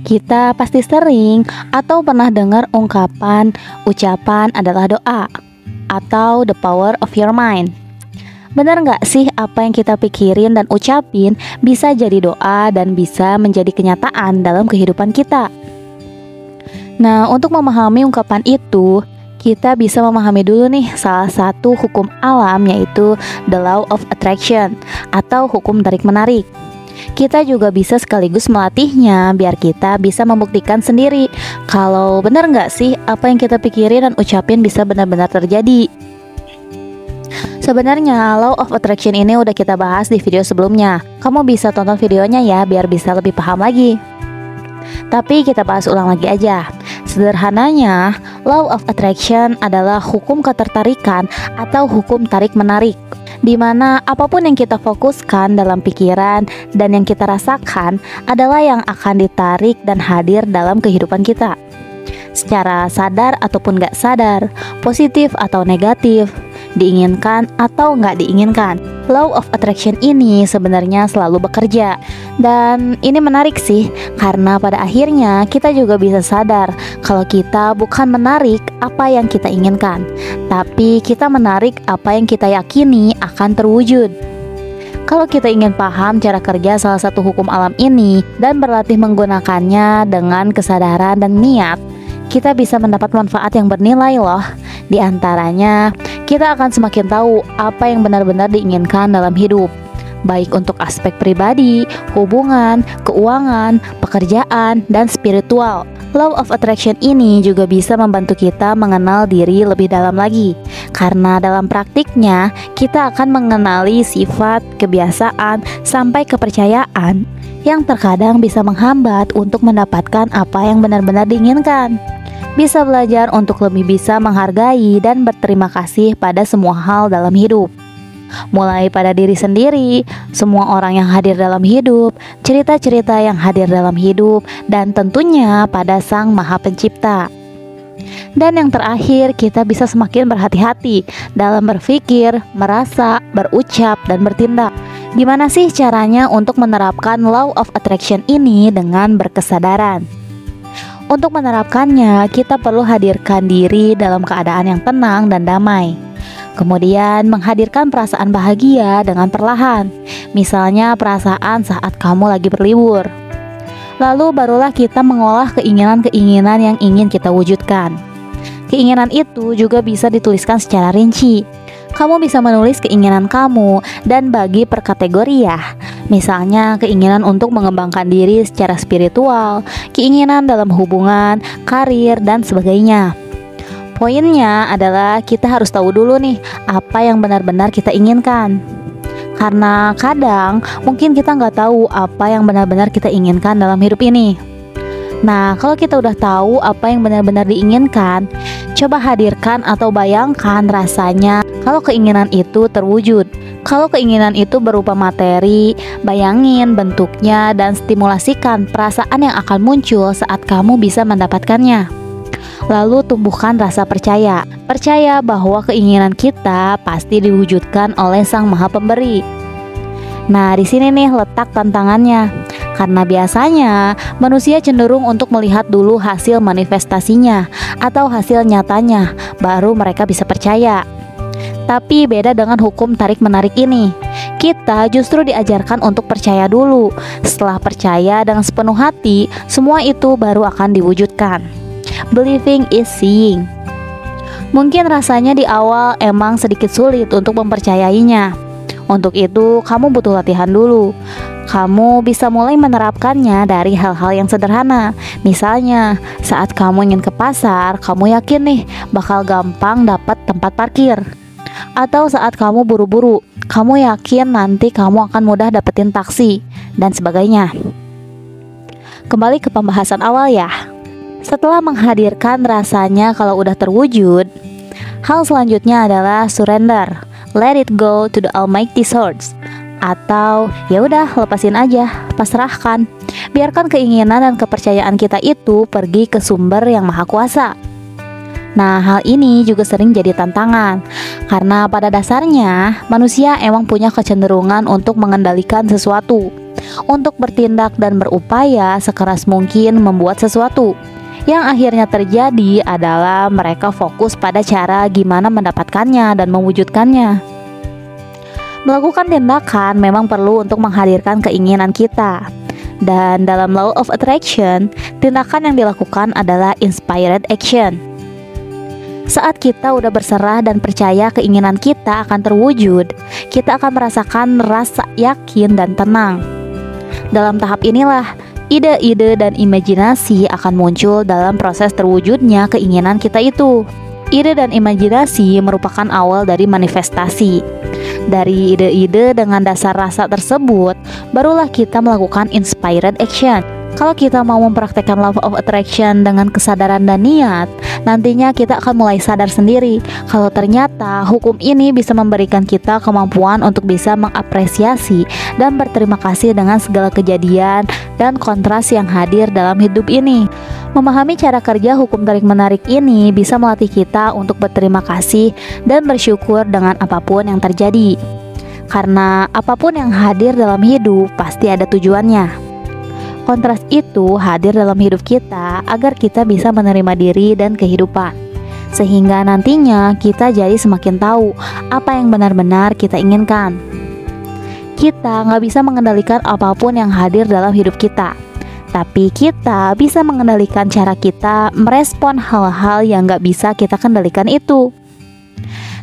Kita pasti sering atau pernah dengar ucapan adalah doa atau the power of your mind. Benar nggak sih apa yang kita pikirin dan ucapin bisa jadi doa dan bisa menjadi kenyataan dalam kehidupan kita? Nah, untuk memahami ungkapan itu, kita bisa memahami dulu nih salah satu hukum alam, yaitu the law of attraction atau hukum tarik-menarik. Kita juga bisa sekaligus melatihnya biar kita bisa membuktikan sendiri kalau benar nggak sih apa yang kita pikirin dan ucapin bisa benar-benar terjadi. Sebenarnya law of attraction ini udah kita bahas di video sebelumnya. Kamu bisa tonton videonya ya biar bisa lebih paham lagi. Tapi kita bahas ulang lagi aja. Sederhananya, law of attraction adalah hukum ketertarikan atau hukum tarik-menarik, di mana apapun yang kita fokuskan dalam pikiran dan yang kita rasakan adalah yang akan ditarik dan hadir dalam kehidupan kita. Secara sadar ataupun gak sadar, positif atau negatif, diinginkan atau nggak diinginkan, law of attraction ini sebenarnya selalu bekerja. Dan ini menarik sih, karena pada akhirnya kita juga bisa sadar kalau kita bukan menarik apa yang kita inginkan, tapi kita menarik apa yang kita yakini akan terwujud. Kalau kita ingin paham cara kerja salah satu hukum alam ini dan berlatih menggunakannya dengan kesadaran dan niat, kita bisa mendapat manfaat yang bernilai loh. Di antaranya, kita akan semakin tahu apa yang benar-benar diinginkan dalam hidup, baik untuk aspek pribadi, hubungan, keuangan, pekerjaan, dan spiritual. Law of attraction ini juga bisa membantu kita mengenal diri lebih dalam lagi, karena dalam praktiknya kita akan mengenali sifat, kebiasaan, sampai kepercayaan yang terkadang bisa menghambat untuk mendapatkan apa yang benar-benar diinginkan. Bisa belajar untuk lebih bisa menghargai dan berterima kasih pada semua hal dalam hidup, mulai pada diri sendiri, semua orang yang hadir dalam hidup, cerita-cerita yang hadir dalam hidup, dan tentunya pada Sang Maha Pencipta. Dan yang terakhir, kita bisa semakin berhati-hati dalam berpikir, merasa, berucap, dan bertindak. Gimana sih caranya untuk menerapkan law of attraction ini dengan berkesadaran? Untuk menerapkannya, kita perlu hadirkan diri dalam keadaan yang tenang dan damai. Kemudian menghadirkan perasaan bahagia dengan perlahan, misalnya perasaan saat kamu lagi berlibur. Lalu barulah kita mengolah keinginan-keinginan yang ingin kita wujudkan. Keinginan itu juga bisa dituliskan secara rinci. Kamu bisa menulis keinginan kamu dan bagi per kategori ya. Misalnya keinginan untuk mengembangkan diri secara spiritual, keinginan dalam hubungan, karir, dan sebagainya. Poinnya adalah kita harus tahu dulu nih apa yang benar-benar kita inginkan. Karena kadang mungkin kita nggak tahu apa yang benar-benar kita inginkan dalam hidup ini. Nah, kalau kita udah tahu apa yang benar-benar diinginkan, coba hadirkan atau bayangkan rasanya kalau keinginan itu terwujud. Kalau keinginan itu berupa materi, bayangin bentuknya dan stimulasikan perasaan yang akan muncul saat kamu bisa mendapatkannya. Lalu tumbuhkan rasa percaya. Percaya bahwa keinginan kita pasti diwujudkan oleh Sang Maha Pemberi. Nah, di sini nih letak tantangannya. Karena biasanya manusia cenderung untuk melihat dulu hasil manifestasinya atau hasil nyatanya, baru mereka bisa percaya. Tapi beda dengan hukum tarik-menarik ini. Kita justru diajarkan untuk percaya dulu. Setelah percaya dengan sepenuh hati, semua itu baru akan diwujudkan. Believing is seeing. Mungkin rasanya di awal emang sedikit sulit untuk mempercayainya. Untuk itu, kamu butuh latihan dulu. Kamu bisa mulai menerapkannya dari hal-hal yang sederhana. Misalnya, saat kamu ingin ke pasar, kamu yakin nih bakal gampang dapat tempat parkir. Atau saat kamu buru-buru, kamu yakin nanti kamu akan mudah dapetin taksi, dan sebagainya. Kembali ke pembahasan awal ya. Setelah menghadirkan rasanya kalau udah terwujud, hal selanjutnya adalah surrender. Let it go to the almighty source. Atau ya udah lepasin aja, pasrahkan. Biarkan keinginan dan kepercayaan kita itu pergi ke sumber yang maha kuasa. Nah, hal ini juga sering jadi tantangan karena pada dasarnya manusia emang punya kecenderungan untuk mengendalikan sesuatu. untuk bertindak dan berupaya sekeras mungkin membuat sesuatu. Yang akhirnya terjadi adalah mereka fokus pada cara gimana mendapatkannya dan mewujudkannya. Melakukan tindakan memang perlu untuk menghadirkan keinginan kita. Dan dalam Law of Attraction, tindakan yang dilakukan adalah inspired action. Saat kita udah berserah dan percaya keinginan kita akan terwujud, kita akan merasakan rasa yakin dan tenang. Dalam tahap inilah, ide-ide dan imajinasi akan muncul dalam proses terwujudnya keinginan kita itu. Ide dan imajinasi merupakan awal dari manifestasi. Dari ide-ide dengan dasar rasa tersebut, barulah kita melakukan inspired action. Kalau kita mau mempraktekkan Law of Attraction dengan kesadaran dan niat, nantinya kita akan mulai sadar sendiri kalau ternyata hukum ini bisa memberikan kita kemampuan untuk bisa mengapresiasi dan berterima kasih dengan segala kejadian dan kontras yang hadir dalam hidup ini. Memahami cara kerja hukum tarik-menarik ini bisa melatih kita untuk berterima kasih dan bersyukur dengan apapun yang terjadi. Karena apapun yang hadir dalam hidup pasti ada tujuannya. Kontras itu hadir dalam hidup kita agar kita bisa menerima diri dan kehidupan. Sehingga nantinya kita jadi semakin tahu apa yang benar-benar kita inginkan. Kita nggak bisa mengendalikan apapun yang hadir dalam hidup kita, tapi kita bisa mengendalikan cara kita merespon hal-hal yang nggak bisa kita kendalikan itu.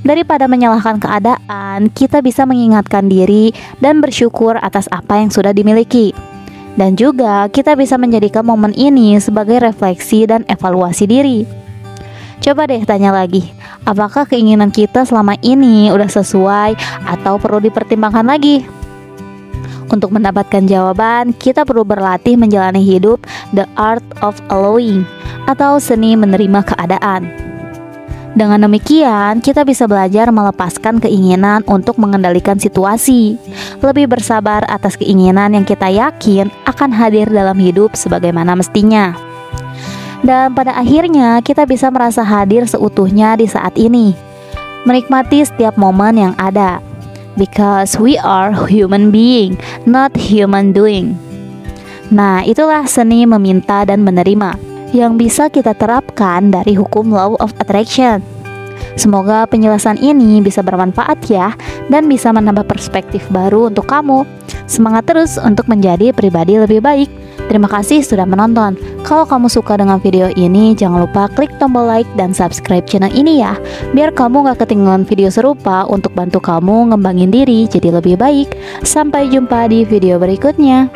Daripada menyalahkan keadaan, kita bisa mengingatkan diri dan bersyukur atas apa yang sudah dimiliki. Dan juga kita bisa menjadikan momen ini sebagai refleksi dan evaluasi diri. Coba deh tanya lagi, apakah keinginan kita selama ini udah sesuai atau perlu dipertimbangkan lagi? Untuk mendapatkan jawaban, kita perlu berlatih menjalani hidup the art of allowing, atau seni menerima keadaan. Dengan demikian, kita bisa belajar melepaskan keinginan untuk mengendalikan situasi, lebih bersabar atas keinginan yang kita yakin akan hadir dalam hidup sebagaimana mestinya. Dan pada akhirnya, kita bisa merasa hadir seutuhnya di saat ini, menikmati setiap momen yang ada. Because we are human being, not human doing. Nah, itulah seni meminta dan menerima yang bisa kita terapkan dari hukum Law of Attraction. Semoga penjelasan ini bisa bermanfaat ya, dan bisa menambah perspektif baru untuk kamu. Semangat terus untuk menjadi pribadi lebih baik. Terima kasih sudah menonton. Kalau kamu suka dengan video ini, jangan lupa klik tombol like dan subscribe channel ini ya, biar kamu gak ketinggalan video serupa untuk bantu kamu ngembangin diri jadi lebih baik. Sampai jumpa di video berikutnya.